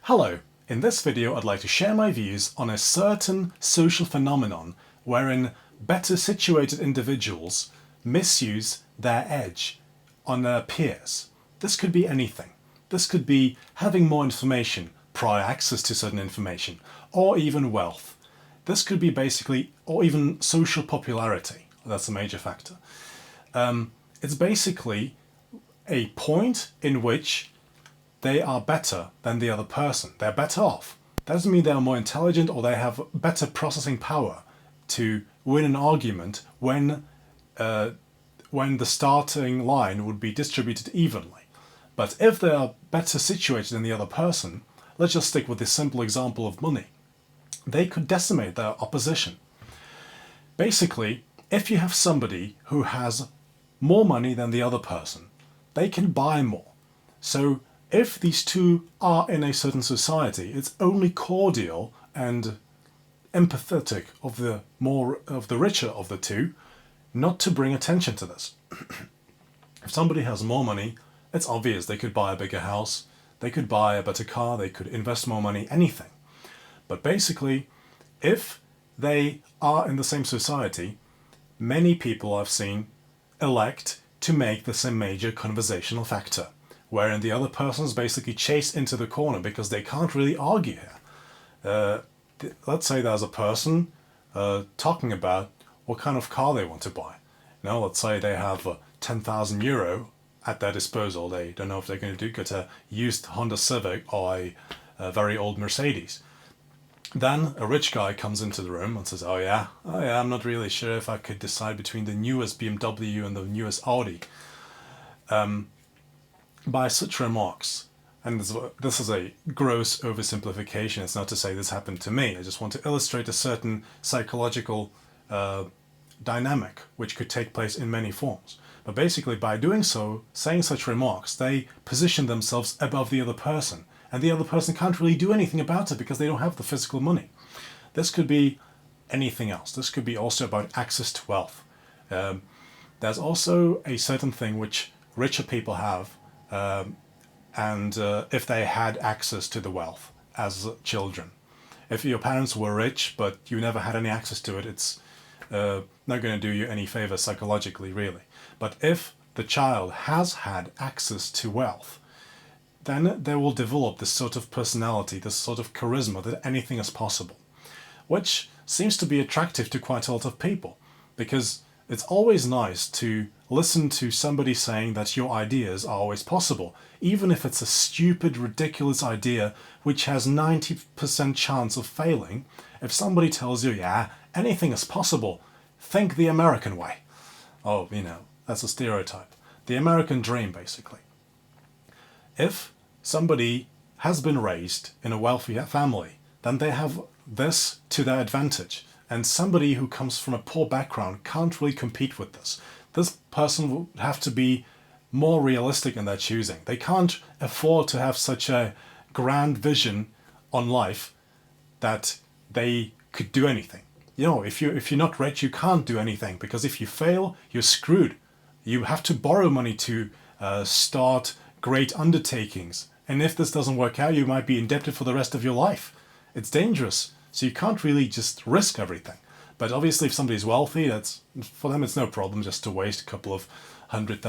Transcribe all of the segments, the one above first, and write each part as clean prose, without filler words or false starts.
Hello, in this video I'd like to share my views on a certain social phenomenon wherein better situated individuals misuse their edge on their peers. This could be anything. This could be having more information, prior access to certain information, or even wealth. This could be basically, or even social popularity. That's a major factor. It's basically a point in which they are better than the other person. They're better off. That doesn't mean they are more intelligent or they have better processing power to win an argument when the starting line would be distributed evenly. But if they are better situated than the other person, let's just stick with this simple example of money. They could decimate their opposition. Basically, if you have somebody who has more money than the other person, they can buy more. So if these two are in a certain society, it's only cordial and empathetic of the richer of the two not to bring attention to this. If somebody has more money, it's obvious they could buy a bigger house, they could buy a better car, they could invest more money, anything. But basically, if they are in the same society, many people I've seen elect to make this a major conversational factor, wherein the other person is basically chased into the corner because they can't really argue here. Let's say there's a person talking about what kind of car they want to buy. Let's say they have €10,000 at their disposal. They don't know if they're going to get a used Honda Civic or a very old Mercedes. Then a rich guy comes into the room and says, oh yeah, I'm not really sure if I could decide between the newest BMW and the newest Audi. By such remarks, and this is a gross oversimplification, it's not to say this happened to me, I just want to illustrate a certain psychological dynamic which could take place in many forms. But basically by doing so, saying such remarks, they position themselves above the other person, and the other person can't really do anything about it because they don't have the physical money. This could be anything else. This could be also about access to wealth. There's also a certain thing which richer people have, and if they had access to the wealth as children. If your parents were rich but you never had any access to it, it's not going to do you any favor psychologically, really. But if the child has had access to wealth, then they will develop this sort of personality, this sort of charisma that anything is possible, which seems to be attractive to quite a lot of people, because it's always nice to listen to somebody saying that your ideas are always possible, even if it's a stupid, ridiculous idea which has 90% chance of failing. If somebody tells you, yeah, anything is possible, think the American way. Oh, that's a stereotype. The American dream, basically. If somebody has been raised in a wealthy family, then they have this to their advantage. And somebody who comes from a poor background can't really compete with this. This person will have to be more realistic in their choosing. They can't afford to have such a grand vision on life that they could do anything. If you're not rich, you can't do anything, because if you fail, you're screwed. You have to borrow money to start great undertakings. And if this doesn't work out, you might be indebted for the rest of your life. It's dangerous. So you can't really just risk everything. But obviously if somebody's wealthy, for them it's no problem just to waste a couple of hundreds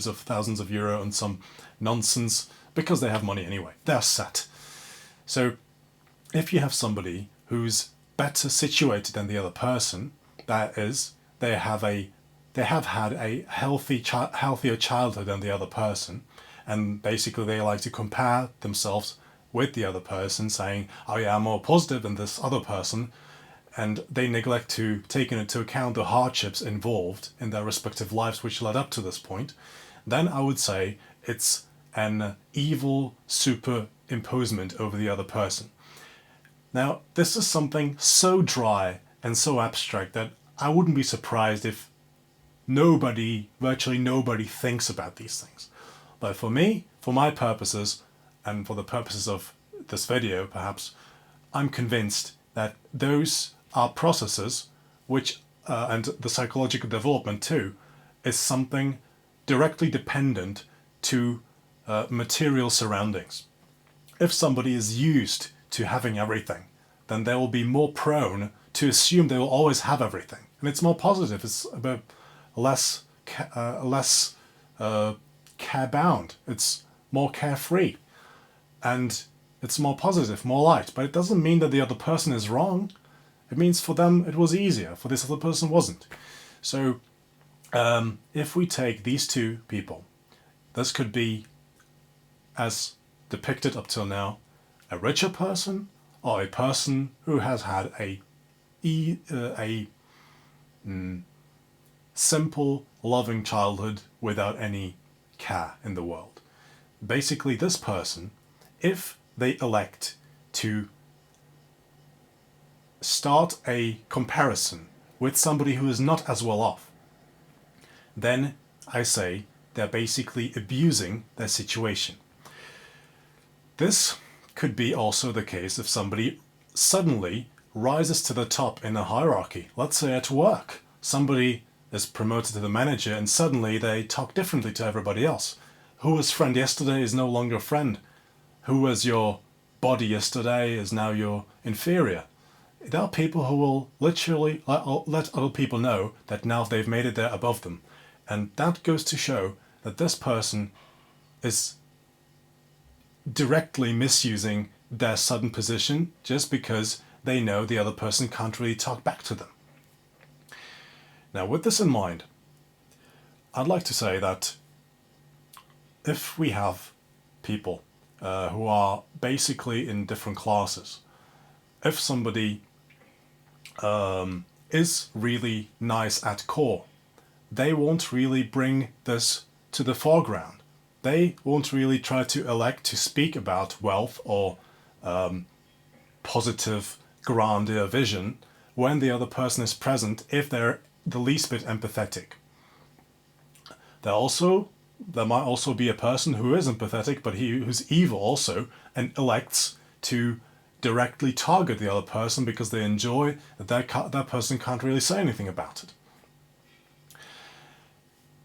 of thousands of euro on some nonsense, because they have money anyway. They're set. So if you have somebody who's better situated than the other person, that is, they have had a healthier childhood than the other person, and basically they like to compare themselves with the other person, saying, oh yeah, I'm more positive than this other person, and they neglect to take into account the hardships involved in their respective lives which led up to this point, then I would say it's an evil superimposement over the other person. Now, this is something so dry and so abstract that I wouldn't be surprised if virtually nobody thinks about these things. But for me, for my purposes, and for the purposes of this video perhaps, I'm convinced that those are processes which, and the psychological development too, is something directly dependent to material surroundings. if somebody is used to having everything, then they will be more prone to assume they will always have everything. And it's more positive. It's about less care-bound. It's more carefree. And it's more positive, more light. But it doesn't mean that the other person is wrong. It means for them it was easier. For this other person wasn't. So if we take these two people, this could be, as depicted up till now, a richer person or a person who has had a simple, loving childhood without any care in the world. Basically, this person, if they elect to start a comparison with somebody who is not as well off, then I say they're basically abusing their situation. This could be also the case if somebody suddenly rises to the top in a hierarchy. Let's say at work, somebody is promoted to the manager and suddenly they talk differently to everybody else. Who was friend yesterday is no longer friend. Who was your body yesterday is now your inferior. There are people who will literally let other people know that now they've made it there above them. And that goes to show that this person is directly misusing their sudden position just because they know the other person can't really talk back to them. Now, with this in mind, I'd like to say that if we have people who are basically in different classes, if somebody is really nice at core, they won't really bring this to the foreground. They won't really try to elect to speak about wealth or positive, grandeur vision when the other person is present if they're the least bit empathetic. There might also be a person who is empathetic, but who's evil also, and elects to directly target the other person because they enjoy that that person can't really say anything about it.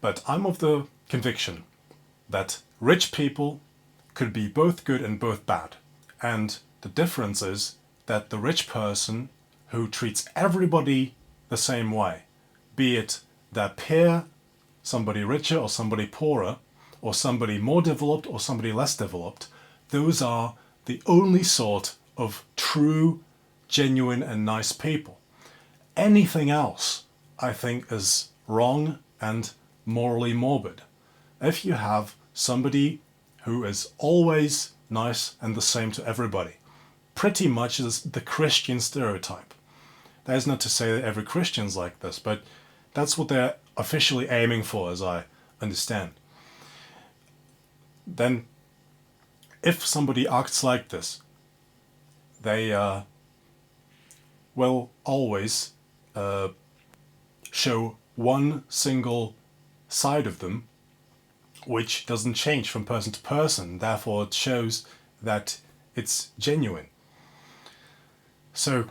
But I'm of the conviction that rich people could be both good and both bad. And the difference is that the rich person who treats everybody the same way, be it their peer, somebody richer or somebody poorer, or somebody more developed or somebody less developed, those are the only sort of true, genuine and nice people. Anything else, I think, is wrong and morally morbid. If you have somebody who is always nice and the same to everybody, pretty much is the Christian stereotype. That is not to say that every Christian's like this, but that's what they're officially aiming for, as I understand. Then, if somebody acts like this, they will always show one single side of them, which doesn't change from person to person. Therefore, it shows that it's genuine. So,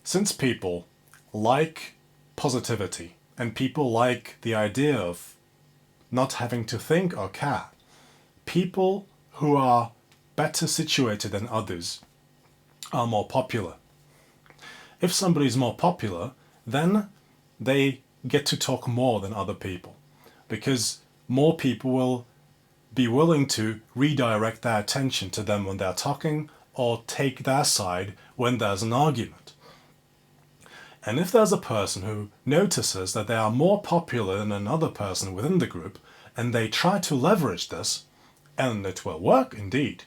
since people like positivity and people like the idea of not having to think or care, people who are better situated than others are more popular. If somebody is more popular, then they get to talk more than other people, because more people will be willing to redirect their attention to them when they're talking or take their side when there's an argument. And if there's a person who notices that they are more popular than another person within the group, and they try to leverage this, and it will work indeed,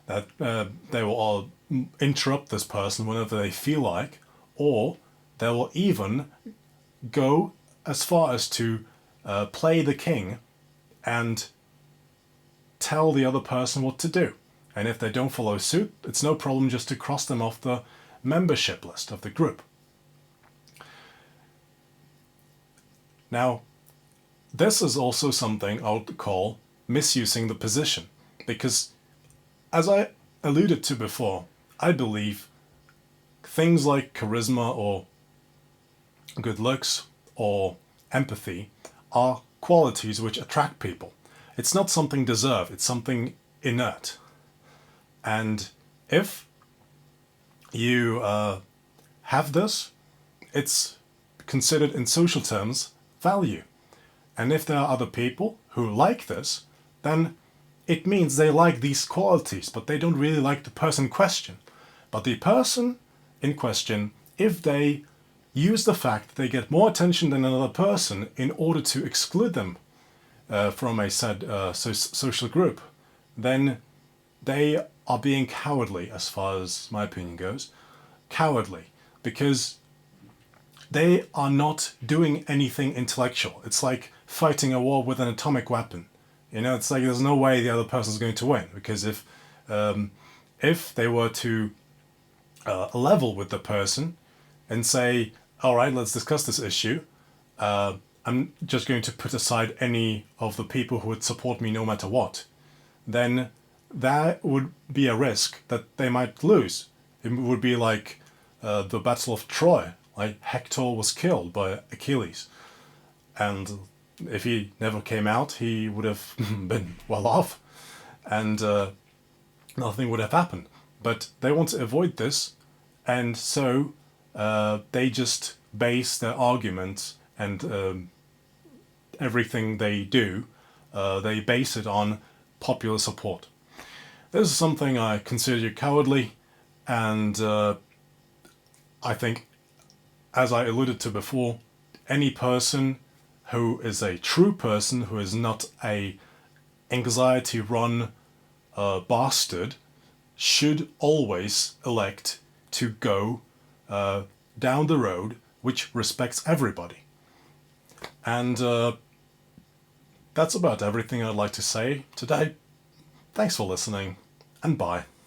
that they will all interrupt this person whenever they feel like, or they will even go as far as to play the king and tell the other person what to do. And if they don't follow suit, it's no problem just to cross them off the membership list of the group. Now, this is also something I would call misusing the position, because as I alluded to before, I believe things like charisma or good looks or empathy are qualities which attract people. It's not something deserved, it's something inert. And if you have this, it's considered in social terms value. And if there are other people who like this, then it means they like these qualities, but they don't really like the person in question. But the person in question, if they use the fact that they get more attention than another person in order to exclude them from a said social group, then they are being cowardly, as far as my opinion goes. Cowardly, because they are not doing anything intellectual. It's like fighting a war with an atomic weapon. You know, it's like there's no way the other person's going to win, because if they were to level with the person and say, all right, let's discuss this issue, I'm just going to put aside any of the people who would support me no matter what, then that would be a risk that they might lose. It would be like the Battle of Troy. Like Hector was killed by Achilles, and if he never came out, he would have been well off, and nothing would have happened. But they want to avoid this, and so they just base their arguments and everything they do, they base it on popular support. This is something I consider cowardly, and I think, as I alluded to before, any person who is a true person, who is not a anxiety-run bastard, should always elect to go down the road which respects everybody. And that's about everything I'd like to say today. Thanks for listening, and bye.